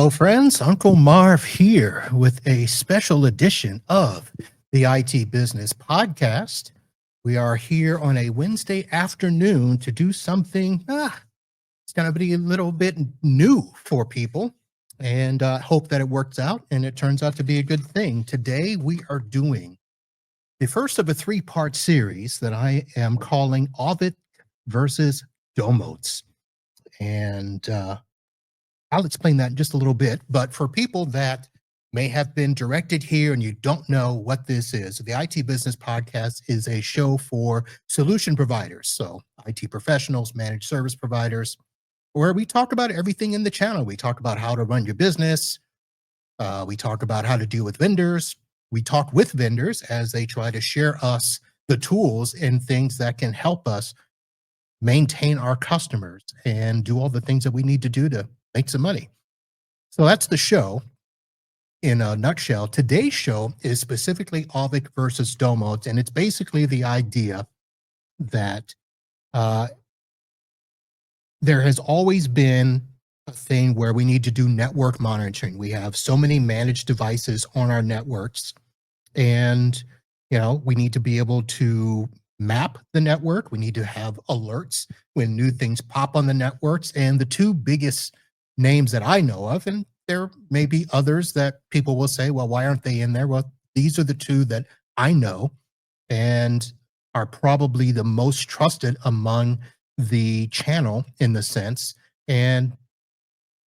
Hello, friends. Uncle Marv here with a special edition of the IT Business Podcast. We are here on a Wednesday afternoon to do something, it's going to be a little bit new for people, and hope that it works out and it turns out to be a good thing. Today, we are doing the first of a three-part series that I am calling Auvik versus Domotz. And I'll explain that in just a little bit, but for people that may have been directed here and you don't know what this is, the IT Business Podcast is a show for solution providers, so IT professionals, managed service providers, where we talk about everything in the channel. We talk about how to run your business. We talk about how to deal with vendors. We talk with vendors as they try to share us the tools and things that can help us maintain our customers and do all the things that we need to do to make some money. So that's the show in a nutshell. Today's show is specifically Auvik versus Domotz, and it's basically the idea that there has always been a thing where we need to do network monitoring. We have so many managed devices on our networks, and we need to be able to map the network. We need to have alerts when new things pop on the networks. And the two biggest names that I know of, and there may be others that people will say, well, why aren't they in there? Well, these are the two that I know and are probably the most trusted among the channel in the sense. And,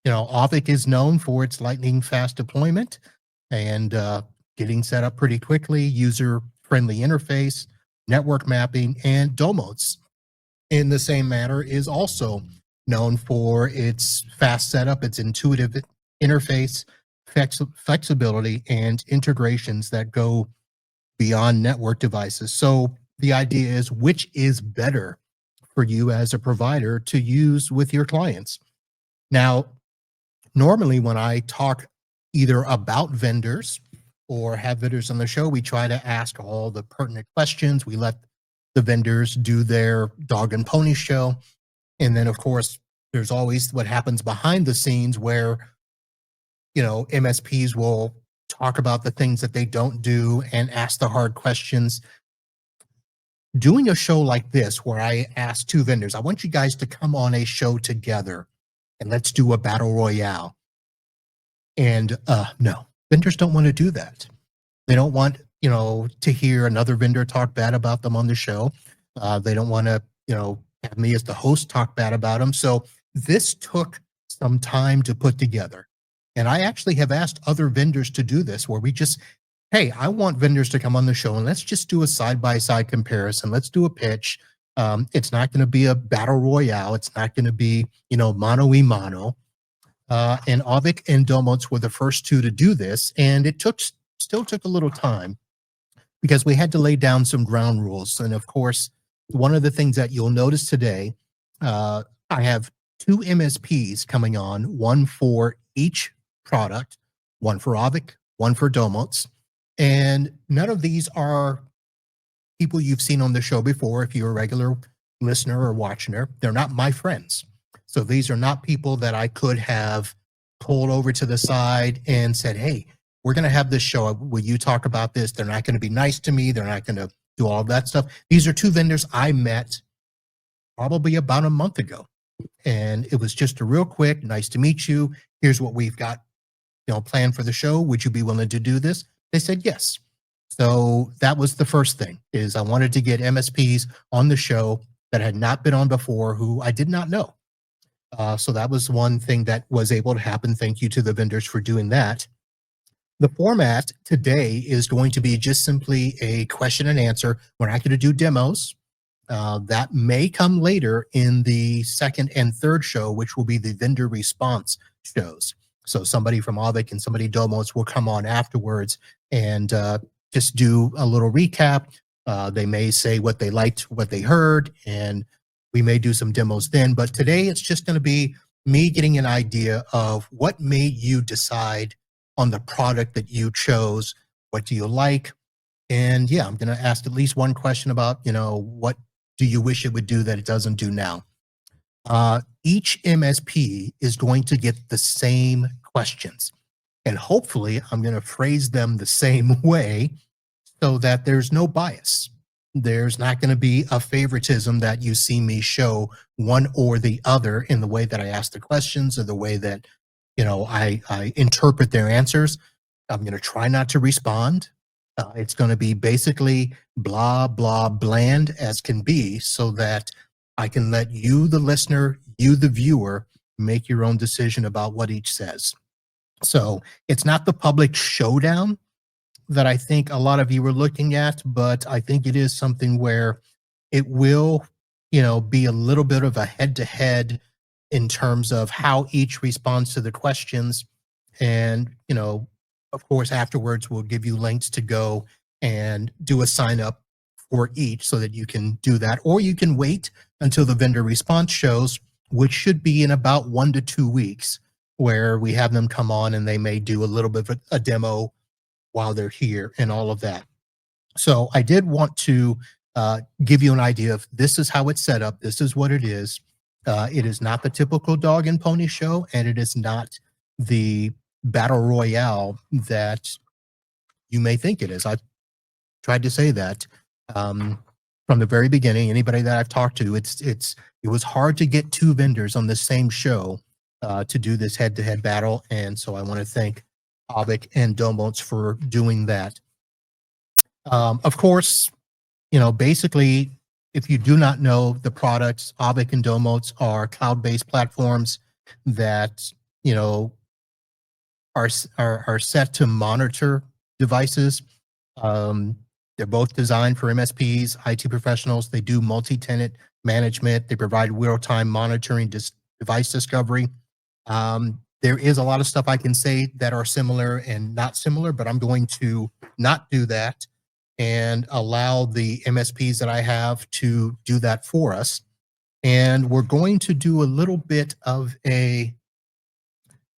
Auvik is known for its lightning fast deployment and getting set up pretty quickly, user-friendly interface, network mapping, and Domotz in the same manner is also known for its fast setup, its intuitive interface, flexibility, and integrations that go beyond network devices. So the idea is, which is better for you as a provider to use with your clients? Now, normally when I talk either about vendors or have vendors on the show, we try to ask all the pertinent questions. We let the vendors do their dog and pony show. And then, of course, there's always what happens behind the scenes where, MSPs will talk about the things that they don't do and ask the hard questions. Doing a show like this, where I ask two vendors, I want you guys to come on a show together and let's do a battle royale. And no, vendors don't want to do that. They don't want, to hear another vendor talk bad about them on the show. They don't want to, have me as the host talk bad about them. So this took some time to put together. And I actually have asked other vendors to do this, where we just, hey, I want vendors to come on the show and let's just do a side-by-side comparison. Let's do a pitch. It's not going to be a battle royale. It's not going to be, mano-y-mano. And Auvik and Domotz were the first two to do this. And it still took a little time because we had to lay down some ground rules. And of course, one of the things that you'll notice today, I have two MSPs coming on, one for each product, one for Auvik, one for Domotz. And none of these are people you've seen on the show before. If you're a regular listener or watcher, they're not my friends. So these are not people that I could have pulled over to the side and said, hey, we're going to have this show. Will you talk about this? They're not going to be nice to me. They're not going to do all of that stuff. These are two vendors I met probably about a month ago. And it was just a real quick, nice to meet you. Here's what we've got, planned for the show. Would you be willing to do this? They said yes. So that was the first thing, is I wanted to get MSPs on the show that had not been on before, who I did not know. So that was one thing that was able to happen. Thank you to the vendors for doing that. The format today is going to be just simply a question and answer. We're not going to do demos. That may come later in the second and third show, which will be the vendor response shows. So somebody from Auvik and somebody Domotz will come on afterwards and just do a little recap. They may say what they liked, what they heard, and we may do some demos then. But today it's just going to be me getting an idea of what made you decide on the product that you chose. What do you like? And yeah, I'm going to ask at least one question about, what do you wish it would do that it doesn't do now? Each MSP is going to get the same questions. And hopefully, I'm going to phrase them the same way so that there's no bias. There's not going to be a favoritism that you see me show one or the other in the way that I ask the questions or the way that, I interpret their answers. I'm going to try not to respond. It's going to be basically blah, blah, bland as can be so that I can let you, the listener, you, the viewer, make your own decision about what each says. So it's not the public showdown that I think a lot of you were looking at, but I think it is something where it will, be a little bit of a head to head in terms of how each responds to the questions. And, of course, afterwards, we'll give you links to go and do a sign up for each so that you can do that. Or you can wait until the vendor response shows, which should be in about 1 to 2 weeks, where we have them come on and they may do a little bit of a demo while they're here and all of that. So I did want to give you an idea of this is how it's set up. This is what it is. It is not the typical dog and pony show, and it is not the battle royale that you may think it is. I've tried to say that from the very beginning. Anybody that I've talked to, it was hard to get two vendors on the same show to do this head-to-head battle, and so I want to thank Auvik and Domotz for doing that. Of course, basically, if you do not know the products, Auvik and Domotz are cloud-based platforms that, are set to monitor devices. They're both designed for MSPs, IT professionals. They do multi-tenant management. They provide real-time monitoring, device discovery. There is a lot of stuff I can say that are similar and not similar, but I'm going to not do that and allow the MSPs that I have to do that for us. And we're going to do a little bit of a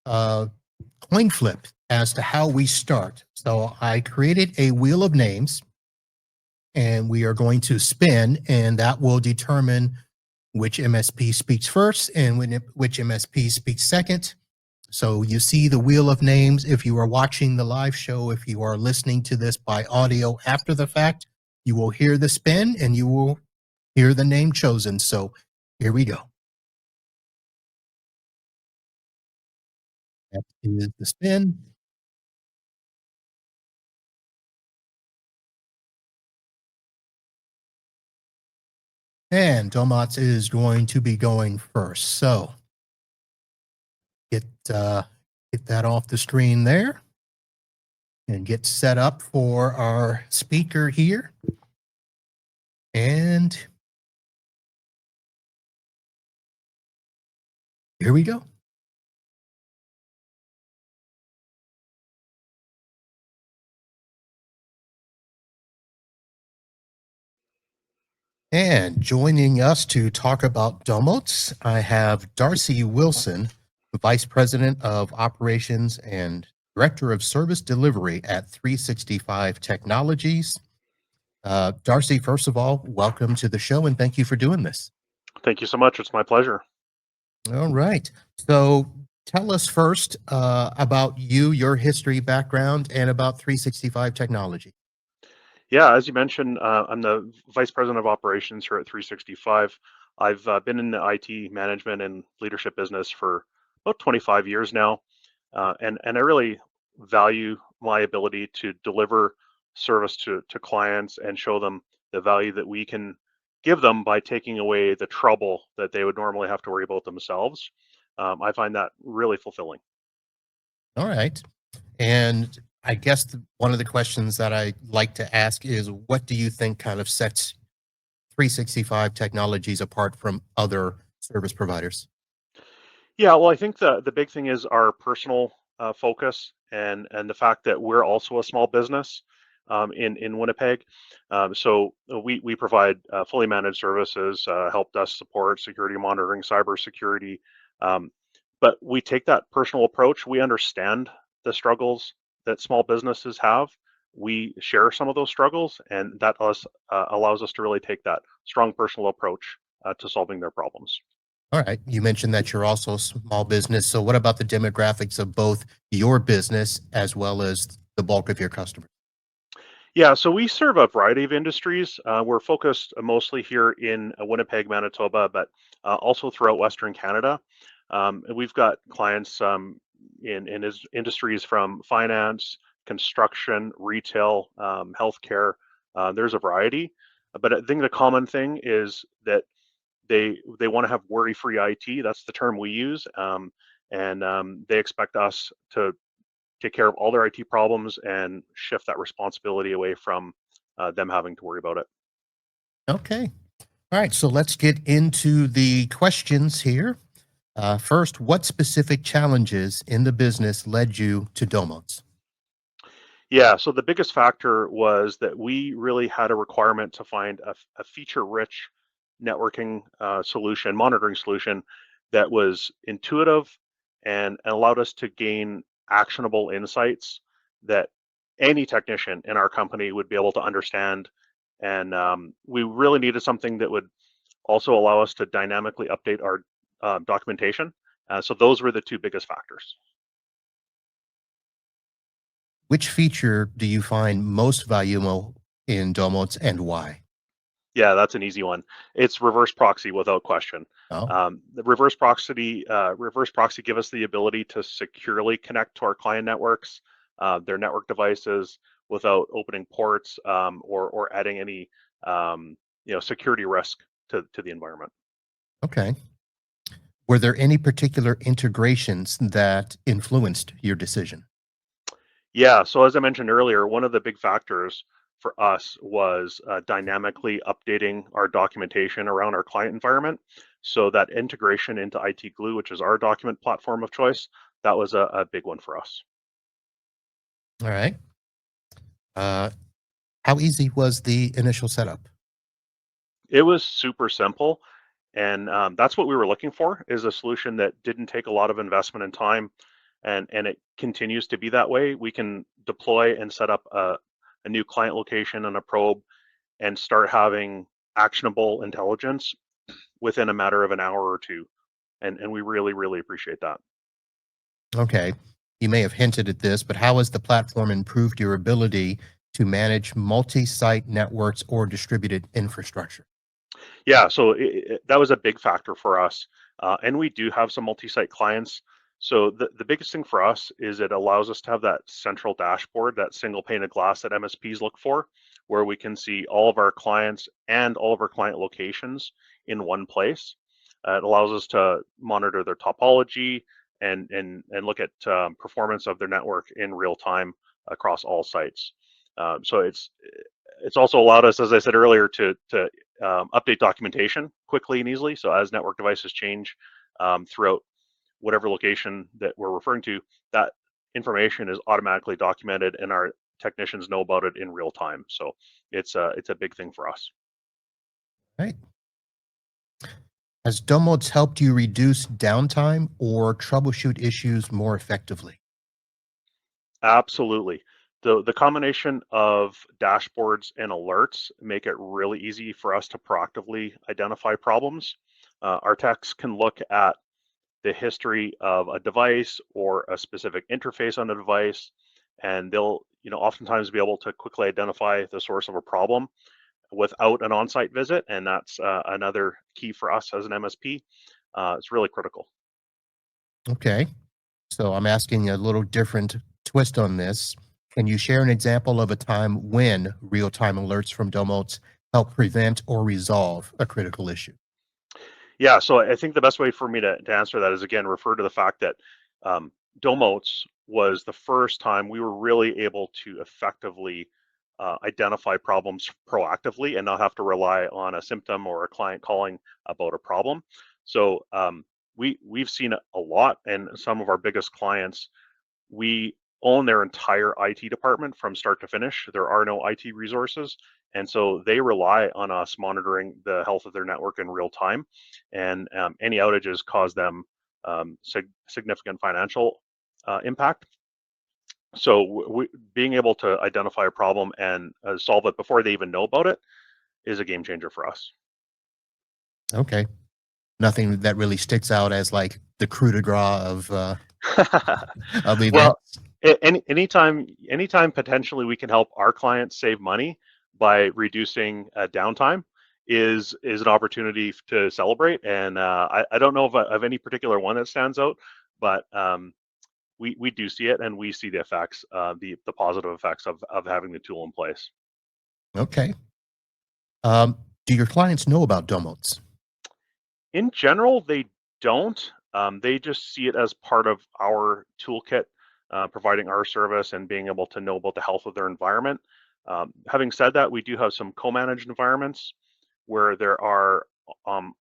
coin flip as to how we start. So I created a wheel of names, and we are going to spin, and that will determine which MSP speaks first and which MSP speaks second. So you see the wheel of names. If you are watching the live show, if you are listening to this by audio after the fact, you will hear the spin and you will hear the name chosen. So here we go. That is the spin. And Domotz is going to be going first. So get that off the screen there and get set up for our speaker here. And here we go. And joining us to talk about Domotz, I have Darcy Wilson, the Vice President of Operations and Director of Service Delivery at 365 Technologies. Darcy, first of all, welcome to the show and thank you for doing this. Thank you so much. It's my pleasure. All right. So tell us first about you, your history, background, and about 365 Technology. Yeah, as you mentioned, I'm the Vice President of Operations here at 365. I've been in the IT management and leadership business for about 25 years now, and I really value my ability to deliver service to clients and show them the value that we can give them by taking away the trouble that they would normally have to worry about themselves. I find that really fulfilling. All right. And I guess one of the questions that I like to ask is, what do you think kind of sets 365 Technologies apart from other service providers? Yeah, well, I think the big thing is our personal focus and the fact that we're also a small business in Winnipeg. So we provide fully managed services, help desk support, security monitoring, cyber security. Um, but we take that personal approach. We understand the struggles that small businesses have. We share some of those struggles, and that allows us to really take that strong personal approach to solving their problems. All right. You mentioned that you're also a small business. So what about the demographics of both your business as well as the bulk of your customers? Yeah, so we serve a variety of industries. We're focused mostly here in Winnipeg, Manitoba, but also throughout Western Canada. And we've got clients in industries from finance, construction, retail, healthcare. There's a variety, but I think the common thing is that they want to have worry-free IT. That's the term we use, and they expect us to take care of all their IT problems and shift that responsibility away from them having to worry about it. Okay. All right. So let's get into the questions here. First, what specific challenges in the business led you to Domotz? Yeah, so the biggest factor was that we really had a requirement to find a feature-rich networking solution, monitoring solution that was intuitive and allowed us to gain actionable insights that any technician in our company would be able to understand. And we really needed something that would also allow us to dynamically update our documentation. So those were the two biggest factors. Which feature do you find most valuable in Domotz and why? Yeah, that's an easy one. It's reverse proxy without question. Oh, The reverse proxy give us the ability to securely connect to our client networks, their network devices, without opening ports or adding any security risk to the environment. okay. Were there any particular integrations that influenced your decision? Yeah, so as I mentioned earlier, one of the big factors for us was dynamically updating our documentation around our client environment. So that integration into IT Glue, which is our document platform of choice, that was a big one for us. All right. Uh, how easy was the initial setup? It was super simple, and that's what we were looking for, is a solution that didn't take a lot of investment and time, and it continues to be that way. We can deploy and set up a new client location and a probe and start having actionable intelligence within a matter of an hour or two. And we really, really appreciate that. Okay. You may have hinted at this, but how has the platform improved your ability to manage multi-site networks or distributed infrastructure? Yeah, so that was a big factor for us. And we do have some multi-site clients. So the biggest thing for us is it allows us to have that central dashboard, that single pane of glass that MSPs look for, where we can see all of our clients and all of our client locations in one place. It allows us to monitor their topology and look at performance of their network in real time across all sites. So it's also allowed us, as I said earlier, to update documentation quickly and easily. So as network devices change throughout whatever location that we're referring to, that information is automatically documented, and our technicians know about it in real time. So it's a big thing for us. Right. Has Domotz helped you reduce downtime or troubleshoot issues more effectively? Absolutely. The combination of dashboards and alerts make it really easy for us to proactively identify problems. Our techs can look at the history of a device or a specific interface on a device, and they'll oftentimes be able to quickly identify the source of a problem without an on-site visit, and that's another key for us as an MSP. It's really critical. Okay. So I'm asking a little different twist on this. Can you share an example of a time when real-time alerts from Domotz help prevent or resolve a critical issue? Yeah, so I think the best way for me to answer that is, again, refer to the fact that um, Domotz was the first time we were really able to effectively identify problems proactively and not have to rely on a symptom or a client calling about a problem. So we've seen a lot, and some of our biggest clients, we own their entire IT department from start to finish. There are no IT resources. And so they rely on us monitoring the health of their network in real time. And any outages cause them significant financial impact. So being able to identify a problem and solve it before they even know about it is a game changer for us. Okay. Nothing that really sticks out as like the coup de grace of Well, events. anytime potentially we can help our clients save money by reducing downtime is an opportunity to celebrate. And I don't know of any particular one that stands out, but we do see it, and we see the effects, the positive effects of having the tool in place. Okay. Um, do your clients know about Domotz? In general, they don't. They just see it as part of our toolkit, providing our service and being able to know about the health of their environment. Having said that, we do have some co-managed environments where there are, um,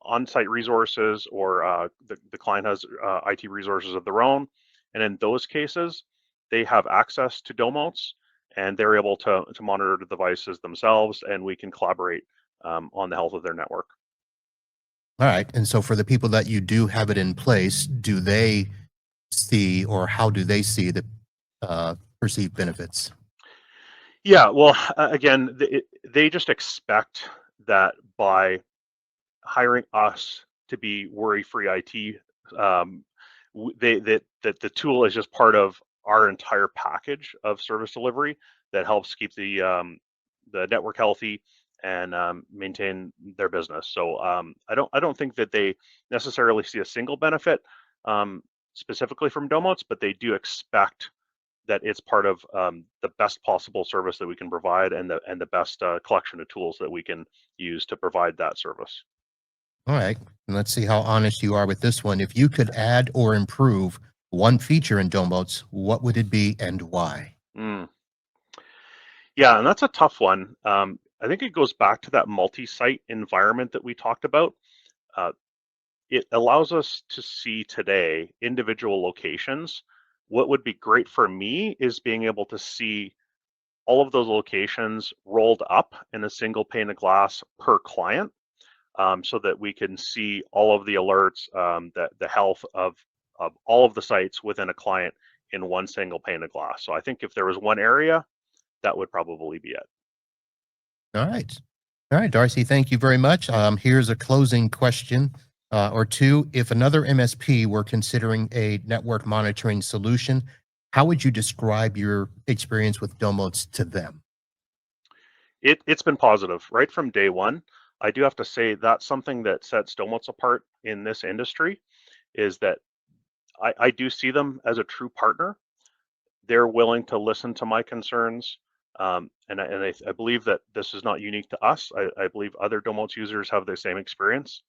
on-site resources, or the client has IT resources of their own, and in those cases, they have access to Domotz, and they're able to monitor the devices themselves, and we can collaborate on the health of their network. All right. And so for the people that you do have it in place, do they see or how do they see the perceived benefits? Yeah, well, again, they just expect that by hiring us to be worry-free IT, that the tool is just part of our entire package of service delivery that helps keep the network healthy and maintain their business. So I don't think that they necessarily see a single benefit specifically from Domotz, but they do expect that it's part of the best possible service that we can provide, and the best collection of tools that we can use to provide that service. All right. And let's see how honest you are with this one. If you could add or improve one feature in Domotz, what would it be and why? Mm. Yeah, and that's a tough one. I think it goes back to that multi-site environment that we talked about. Uh, it allows us to see today individual locations. What would be great for me is being able to see all of those locations rolled up in a single pane of glass per client, so that we can see all of the alerts, the health of all of the sites within a client in one single pane of glass. So I think if there was one area, that would probably be it. All right. All right, Darcy, thank you very much. Here's a closing question or two. If another MSP were considering a network monitoring solution, how would you describe your experience with Domotz to them? It's been positive right from day one. I do have to say that's something that sets Domotz apart in this industry, is that I do see them as a true partner. They're willing to listen to my concerns. And I believe that this is not unique to us. I believe other Domotz users have the same experience.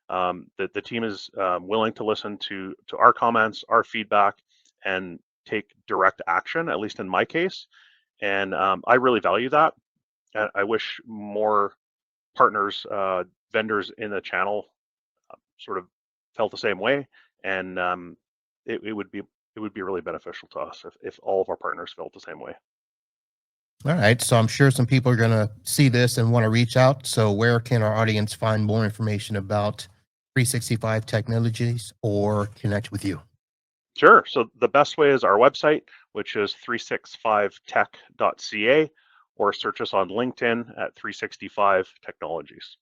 That the team is willing to listen to our comments, our feedback, and take direct action, at least in my case. And I really value that. I wish more partners, vendors in the channel sort of felt the same way, and it would be really beneficial to us if all of our partners felt the same way. All right. So I'm sure some people are going to see this and want to reach out. So where can our audience find more information about 365 technologies or connect with you? Sure. So the best way is our website, which is 365tech.ca, or search us on LinkedIn at 365 Technologies.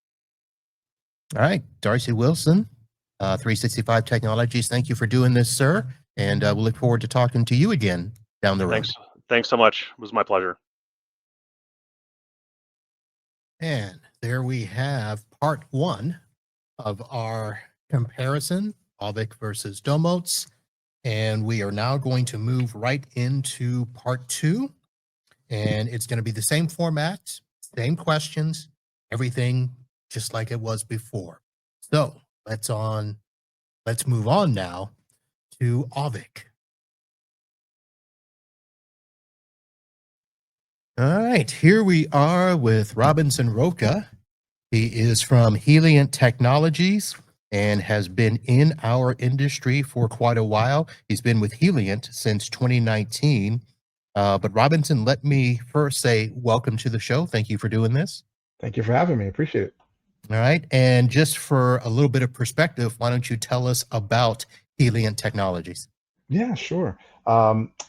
All right. Darcy Wilson, 365 Technologies. Thank you for doing this, sir. And we'll look forward to talking to you again down the road. Thanks. Thanks so much. It was my pleasure. And there we have part one of our comparison, Auvik versus Domotz. And we are now going to move right into part two. And it's going to be the same format, same questions, everything just like it was before. So let's move on now to Auvik. All right, here we are with Robinson Roca. He is from Helient Technologies and has been in our industry for quite a while. He's been with Helient since 2019. But Robinson, let me first say welcome to the show. Thank you for doing this. Thank you for having me. Appreciate it. All right. And just for a little bit of perspective, why don't you tell us about Helient Technologies? Yeah, sure.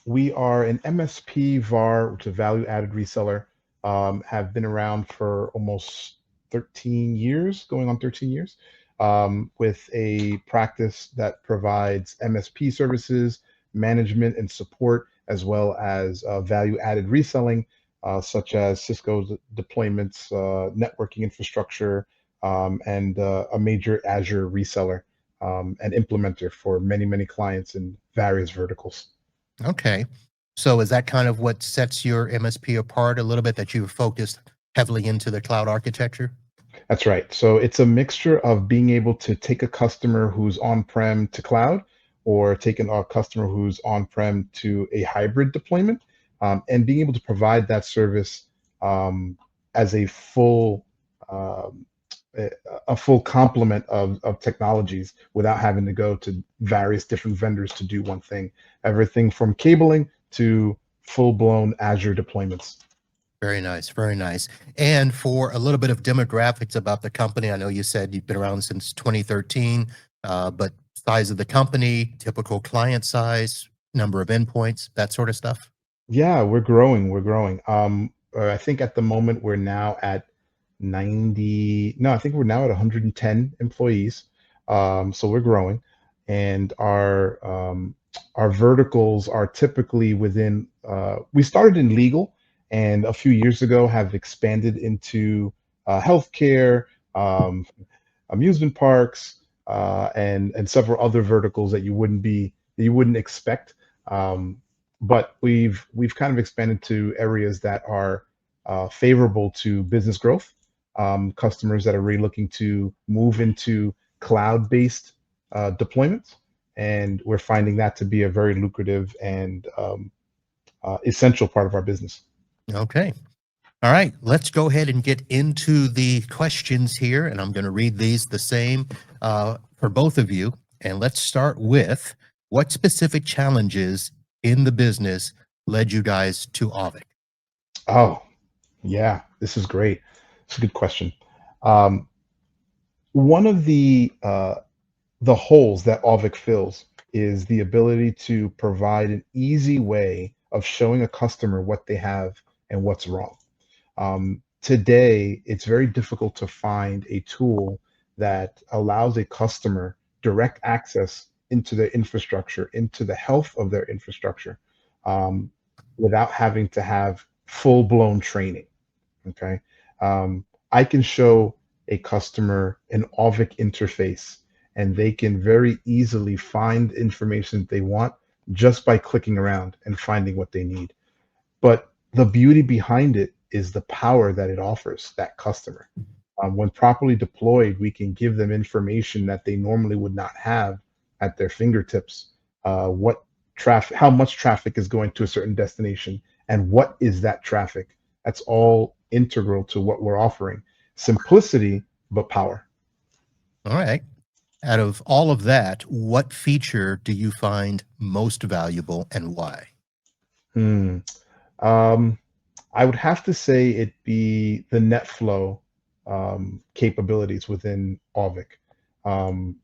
We are an MSP VAR, which is a value-added reseller. Have been around for almost 13 years, going on 13 years. with a practice that provides MSP services, management and support, as well as value-added reselling, such as Cisco's deployments, networking infrastructure, and a major Azure reseller and implementer for many, many clients in various verticals. Okay. So is that kind of what sets your MSP apart a little bit, that you've focused heavily into the cloud architecture? That's right. So it's a mixture of being able to take a customer who's on-prem to cloud, or taking a customer who's on-prem to a hybrid deployment, and being able to provide that service as a full um, a full complement of technologies without having to go to various different vendors to do one thing. Everything from cabling to full-blown Azure deployments. Very nice, very nice. And for a little bit of demographics about the company, I know you said you've been around since 2013, but size of the company, typical client size, number of endpoints, that sort of stuff. Yeah, we're growing. We're growing. I think at the moment we're now at 90. No, I think we're now at 110 employees. So we're growing, and our verticals are typically within. We started in legal, and a few years ago have expanded into healthcare, amusement parks, and several other verticals that you wouldn't expect. Um, but we've kind of expanded to areas that are favorable to business growth, customers that are really looking to move into cloud-based deployments, and we're finding that to be a very lucrative and essential part of our business. Okay. All right, let's go ahead and get into the questions here, and I'm going to read these the same for both of you. And let's start with, what specific challenges in the business led you guys to Auvik? Oh, yeah, this is great. It's a good question. Um, One of the holes that Auvik fills is the ability to provide an easy way of showing a customer what they have and what's wrong. Today, it's very difficult to find a tool that allows a customer direct access into their infrastructure, into the health of their infrastructure, um, without having to have full-blown training. Okay. I can show a customer an Auvik interface, and they can very easily find information they want just by clicking around and finding what they need. But the beauty behind it is the power that it offers that customer. When properly deployed, we can give them information that they normally would not have at their fingertips. What traffic, how much traffic is going to a certain destination, and what is that traffic? That's all integral to what we're offering. Simplicity, but power. All right. Out of all of that, what feature do you find most valuable and why? Hmm. Um, I would have to say it be the NetFlow capabilities within Auvik. Um,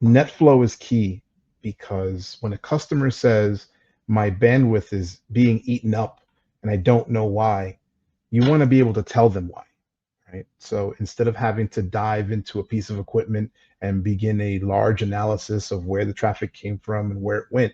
NetFlow is key because when a customer says my bandwidth is being eaten up and I don't know why, you want to be able to tell them why, right? So instead of having to dive into a piece of equipment and begin a large analysis of where the traffic came from and where it went,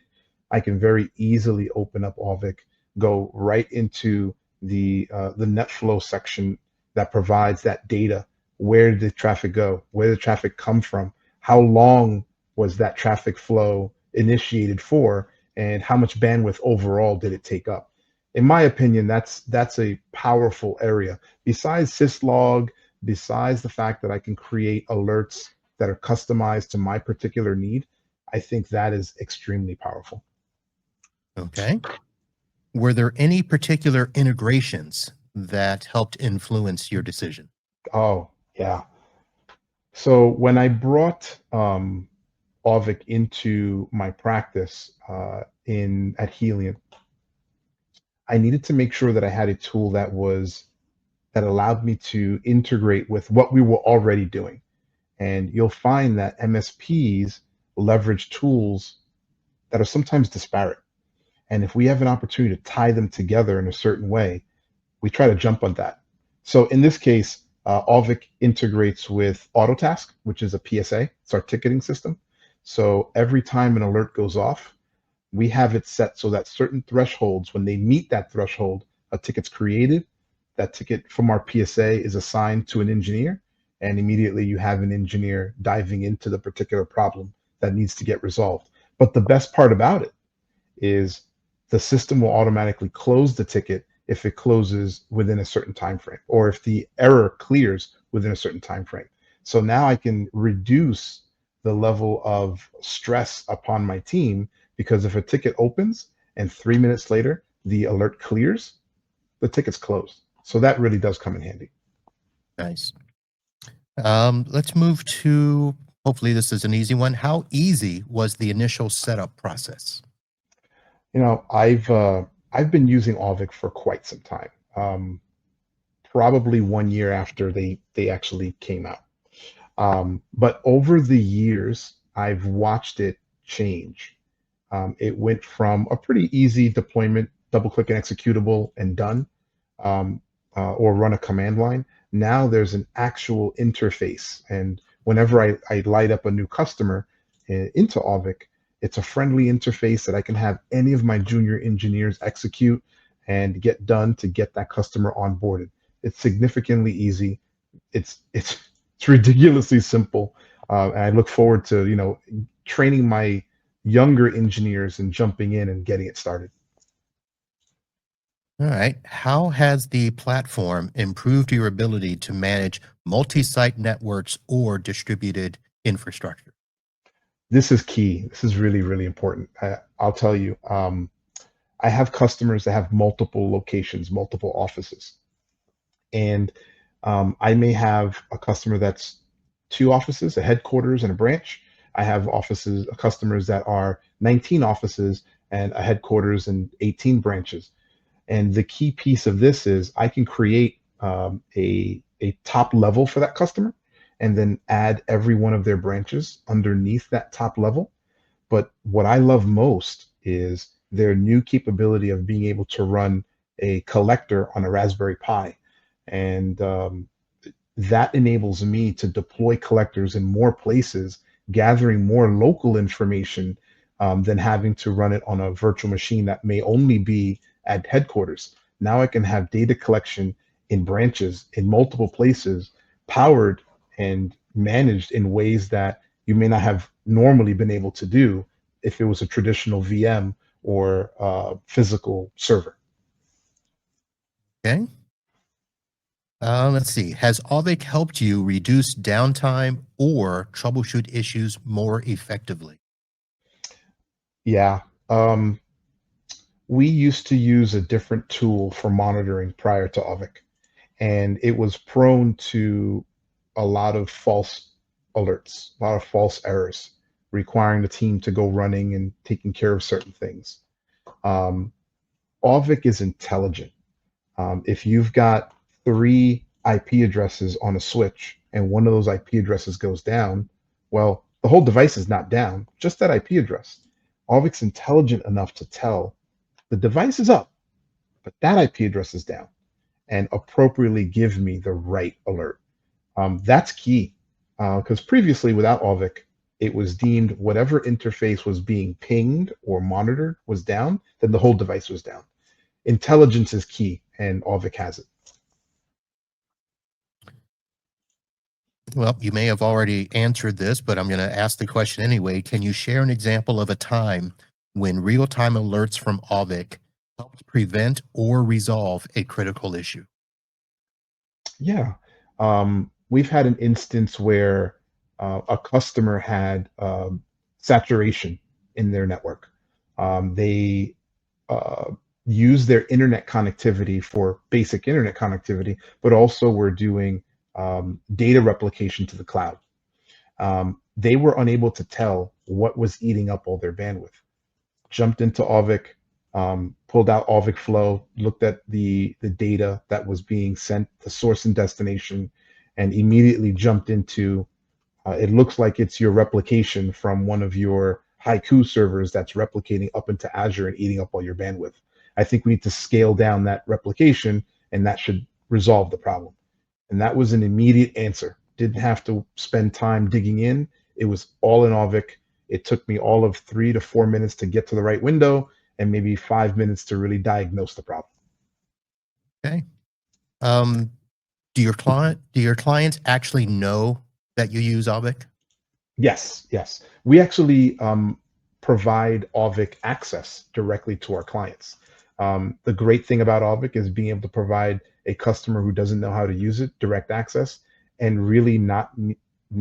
I can very easily open up Auvik, go right into the NetFlow section that provides that data. Where did the traffic go? Where did the traffic come from? How long was that traffic flow initiated for? And how much bandwidth overall did it take up? In my opinion, that's a powerful area. Besides syslog, besides the fact that I can create alerts that are customized to my particular need, I think that is extremely powerful. Okay. Were there any particular integrations that helped influence your decision? Oh, yeah. So when I brought Auvik into my practice in at Helient, I needed to make sure that I had a tool that allowed me to integrate with what we were already doing. And you'll find that MSPs leverage tools that are sometimes disparate. And if we have an opportunity to tie them together in a certain way, we try to jump on that. So in this case, Auvik integrates with Autotask, which is a PSA. It's our ticketing system. So every time an alert goes off, we have it set so that certain thresholds, when they meet that threshold, a ticket's created. That ticket from our PSA is assigned to an engineer, and immediately you have an engineer diving into the particular problem that needs to get resolved. But the best part about it is the system will automatically close the ticket if it closes within a certain time frame, or if the error clears within a certain time frame. So now I can reduce the level of stress upon my team, because if a ticket opens and 3 minutes later the alert clears, the ticket's closed. So that really does come in handy. Nice. Let's move to, hopefully this is an easy one. How easy was the initial setup process? You know, I've been using Auvik for quite some time. Probably 1 year after they actually came out. But over the years, I've watched it change. It went from a pretty easy deployment, double click an executable and done, or run a command line. Now there's an actual interface. And whenever I light up a new customer into Auvik, it's a friendly interface that I can have any of my junior engineers execute and get done to get that customer onboarded. It's significantly easy. It's ridiculously simple. And I look forward to, you know, training my younger engineers and jumping in and getting it started. All right. How has the platform improved your ability to manage multi-site networks or distributed infrastructure? This is key. This is really, really important. I'll tell you, I have customers that have multiple locations, multiple offices. And I may have a customer that's 2 offices, a headquarters and a branch. I have customers that are 19 offices and a headquarters and 18 branches. And the key piece of this is I can create a top level for that customer and then add every one of their branches underneath that top level. But what I love most is their new capability of being able to run a collector on a Raspberry Pi. And that enables me to deploy collectors in more places, gathering more local information than having to run it on a virtual machine that may only be at headquarters. Now I can have data collection in branches in multiple places, powered and managed in ways that you may not have normally been able to do if it was a traditional VM or physical server. Okay. Let's see. Has Auvik helped you reduce downtime or troubleshoot issues more effectively? Yeah. We used to use a different tool for monitoring prior to Auvik, and it was prone to a lot of false alerts, a lot of false errors, requiring the team to go running and taking care of certain things. Auvik is intelligent. If you've got 3 IP addresses on a switch and one of those IP addresses goes down, well, the whole device is not down, just that IP address. Auvik's intelligent enough to tell the device is up, but that IP address is down, and appropriately give me the right alert. That's key, because previously without Auvik, it was deemed whatever interface was being pinged or monitored was down, then the whole device was down. Intelligence is key, and Auvik has it. Well, you may have already answered this, but I'm going to ask the question anyway. Can you share an example of a time when real-time alerts from Auvik helped prevent or resolve a critical issue? Yeah. We've had an instance where a customer had saturation in their network. They use their internet connectivity for basic internet connectivity, but also were doing data replication to the cloud. They were unable to tell what was eating up all their bandwidth. Jumped into Auvik, pulled out Auvik Flow, looked at the data that was being sent, the source and destination, and immediately jumped into, it looks like it's your replication from one of your Haiku servers that's replicating up into Azure and eating up all your bandwidth. I think we need to scale down that replication, and that should resolve the problem. And that was an immediate answer. Didn't have to spend time digging in. It was all in Auvik. It took me all of 3 to 4 minutes to get to the right window and maybe 5 minutes to really diagnose the problem. Okay. Do your clients actually know that you use Auvik? Yes, yes. We actually provide Auvik access directly to our clients. The great thing about Auvik is being able to provide a customer who doesn't know how to use it direct access and really not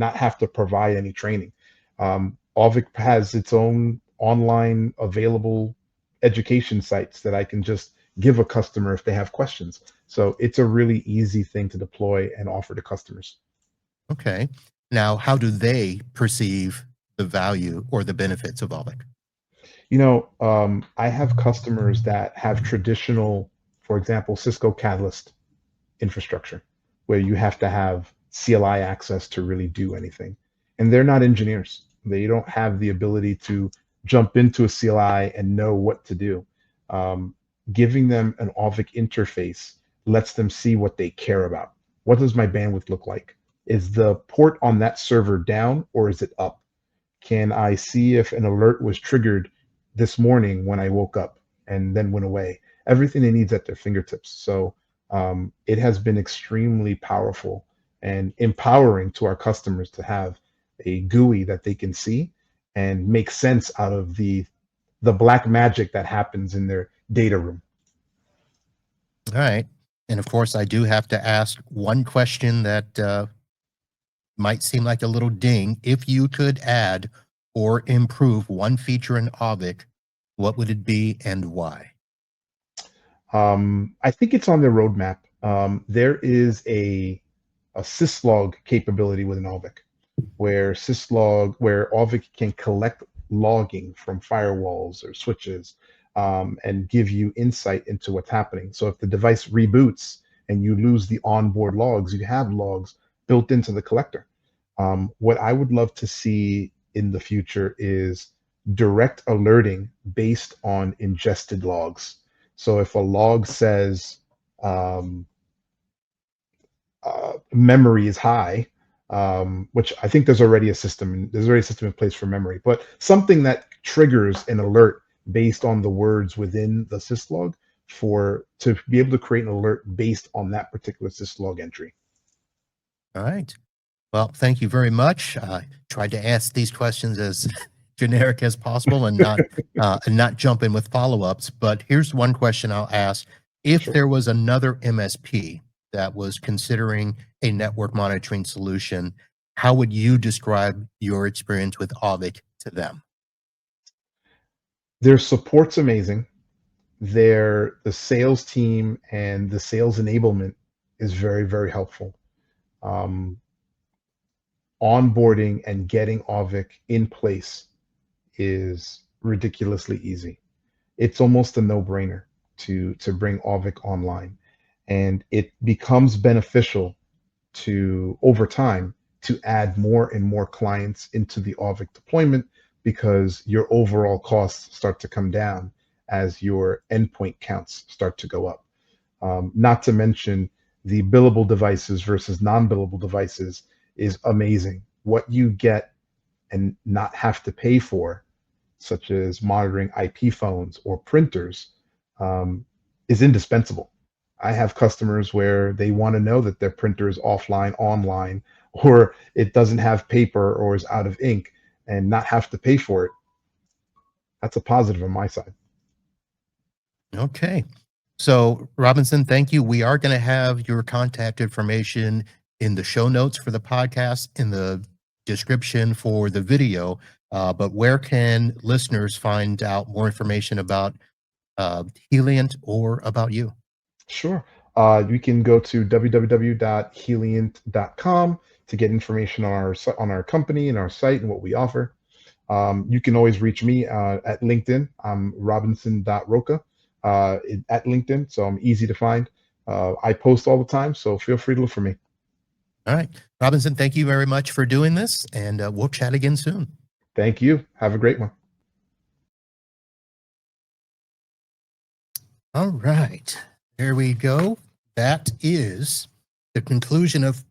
have to provide any training. Auvik has its own online available education sites that I can just give a customer if they have questions. So it's a really easy thing to deploy and offer to customers. Okay. Now, how do they perceive the value or the benefits of Auvik? I have customers that have traditional, for example, Cisco Catalyst infrastructure, where you have to have CLI access to really do anything. And they're not engineers. They don't have the ability to jump into a CLI and know what to do. Giving them an Auvik interface lets them see what they care about. What does my bandwidth look like? Is the port on that server down or is it up? Can I see if an alert was triggered this morning when I woke up and then went away? Everything they need is at their fingertips. So it has been extremely powerful and empowering to our customers to have a GUI that they can see and make sense out of the black magic that happens in their data room. All right. And of course, I do have to ask one question that might seem like a little ding. If you could add or improve one feature in Auvik, what would it be and why? I think it's on their roadmap. There is a syslog capability within Auvik, where Auvik can collect logging from firewalls or switches and give you insight into what's happening. So if the device reboots and you lose the onboard logs, you have logs built into the collector. What I would love to see in the future is direct alerting based on ingested logs. So if a log says memory is high, which I think there's already a system in place for memory, but something that triggers an alert based on the words within the syslog to be able to create an alert based on that particular syslog entry. All right. Well, thank you very much. I tried to ask these questions as generic as possible and not jump in with follow-ups. But here's one question I'll ask. If Sure. there was another MSP that was considering a network monitoring solution, how would you describe your experience with Auvik to them? Their support's amazing. The sales team and the sales enablement is very, very helpful. Onboarding and getting Auvik in place is ridiculously easy. It's almost a no-brainer to bring Auvik online, and it becomes beneficial over time to add more and more clients into the Auvik deployment because your overall costs start to come down as your endpoint counts start to go up. Not to mention the billable devices versus non-billable devices is amazing. What you get and not have to pay for, such as monitoring IP phones or printers, is indispensable. I have customers where they want to know that their printer is offline, online, or it doesn't have paper or is out of ink and not have to pay for it. That's a positive on my side. Okay. So, Robinson, thank you. We are going to have your contact information in the show notes for the podcast, in the description for the video. But where can listeners find out more information about Helient or about you? Sure. You can go to www.helient.com to get information on our company and our site and what we offer. You can always reach me at LinkedIn. I'm robinson.roca at LinkedIn, so I'm easy to find. I post all the time, so feel free to look for me. All right. Robinson, thank you very much for doing this, and we'll chat again soon. Thank you. Have a great one. All right. There we go. That is the the conclusion of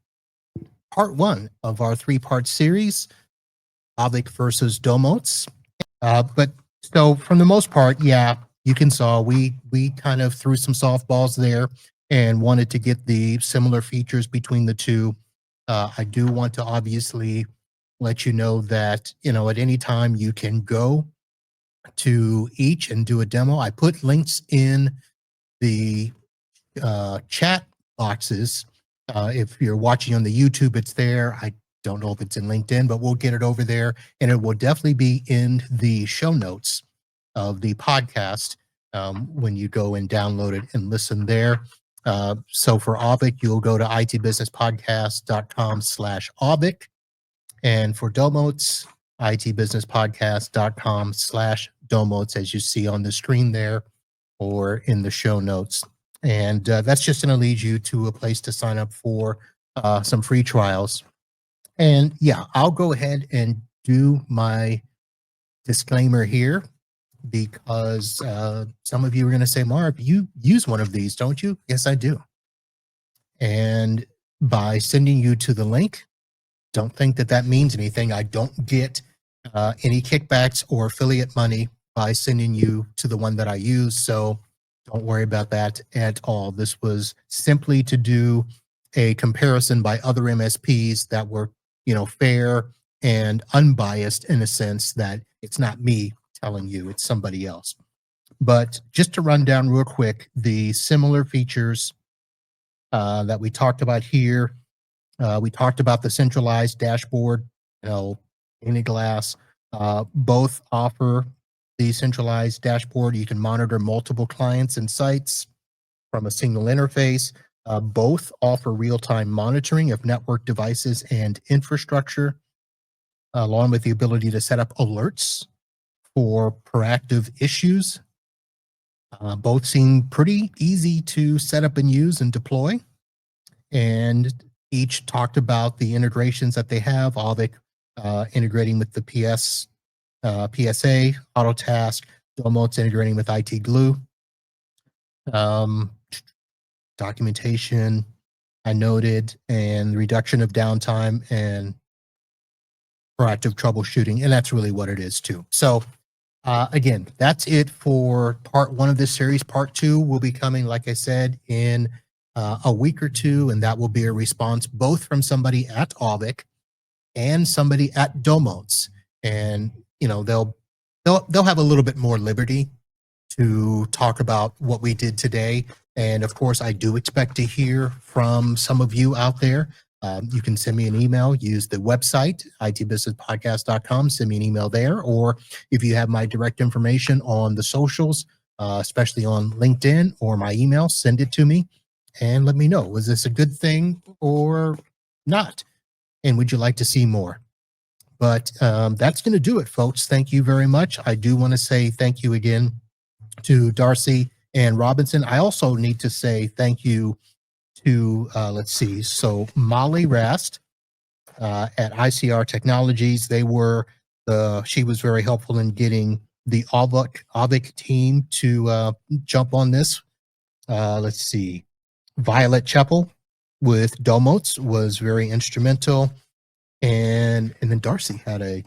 part 1 of our 3-part series, Auvik versus Domotz. But so from the most part, yeah, you can saw we kind of threw some softballs there and wanted to get the similar features between the two. I do want to obviously let you know that, at any time you can go to each and do a demo. I put links in the chat boxes. If you're watching on the YouTube, it's there. I don't know if it's in LinkedIn, but we'll get it over there, and it will definitely be in the show notes of the podcast when you go and download it and listen there. So for Auvik, you'll go to itbusinesspodcast.com/Auvik, and for Domotz, itbusinesspodcast.com/Domotz, as you see on the screen there or in the show notes. And that's just going to lead you to a place to sign up for some free trials. And yeah, I'll go ahead and do my disclaimer here, because some of you are going to say, Marv, you use one of these, don't you? Yes, I do. And by sending you to the link, don't think that that means anything. I don't get any kickbacks or affiliate money by sending you to the one that I use. So don't worry about that at all. This was simply to do a comparison by other MSPs that were, fair and unbiased, in a sense that it's not me telling you, it's somebody else. But just to run down real quick, the similar features that we talked about here, we talked about the centralized dashboard, any glass. Both offer the centralized dashboard. You can monitor multiple clients and sites from a single interface. Both offer real-time monitoring of network devices and infrastructure, along with the ability to set up alerts for proactive issues. Both seem pretty easy to set up and use and deploy. And each talked about the integrations that they have. Auvik integrating with the PSA, Autotask, Domotz integrating with IT Glue. Documentation, I noted, and reduction of downtime and proactive troubleshooting. And that's really what it is too. So again, that's it for part 1 of this series. Part 2 will be coming, like I said, in a week or two, and that will be a response both from somebody at Auvik and somebody at Domotz. And they'll have a little bit more liberty to talk about what we did today. And of course, I do expect to hear from some of you out there. You can send me an email, use the website, itbusinesspodcast.com, send me an email there. Or if you have my direct information on the socials, especially on LinkedIn or my email, send it to me and let me know, was this a good thing or not? And would you like to see more? But that's going to do it, folks. Thank you very much. I do want to say thank you again to Darcy and Robinson. I also need to say thank you to, let's see, so Molly Rast at ICR Technologies. She was very helpful in getting the Auvik team to jump on this. Let's see, Violet Chappell with Domotz was very instrumental. And then Darcy had a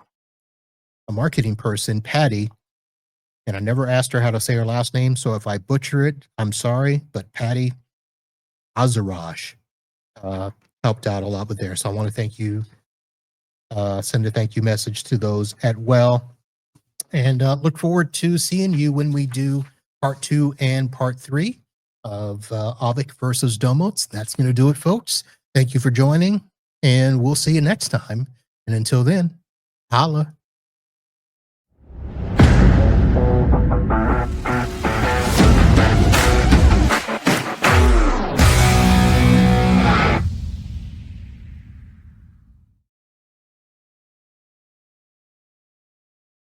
marketing person, Patty, and I never asked her how to say her last name. So if I butcher it, I'm sorry, but Patty Azaraj helped out a lot with there. So I want to thank you, send a thank you message to those as well. And look forward to seeing you when we do part 2 and part 3 of Auvik versus Domotz. That's going to do it, folks. Thank you for joining, and we'll see you next time. And until then, holla.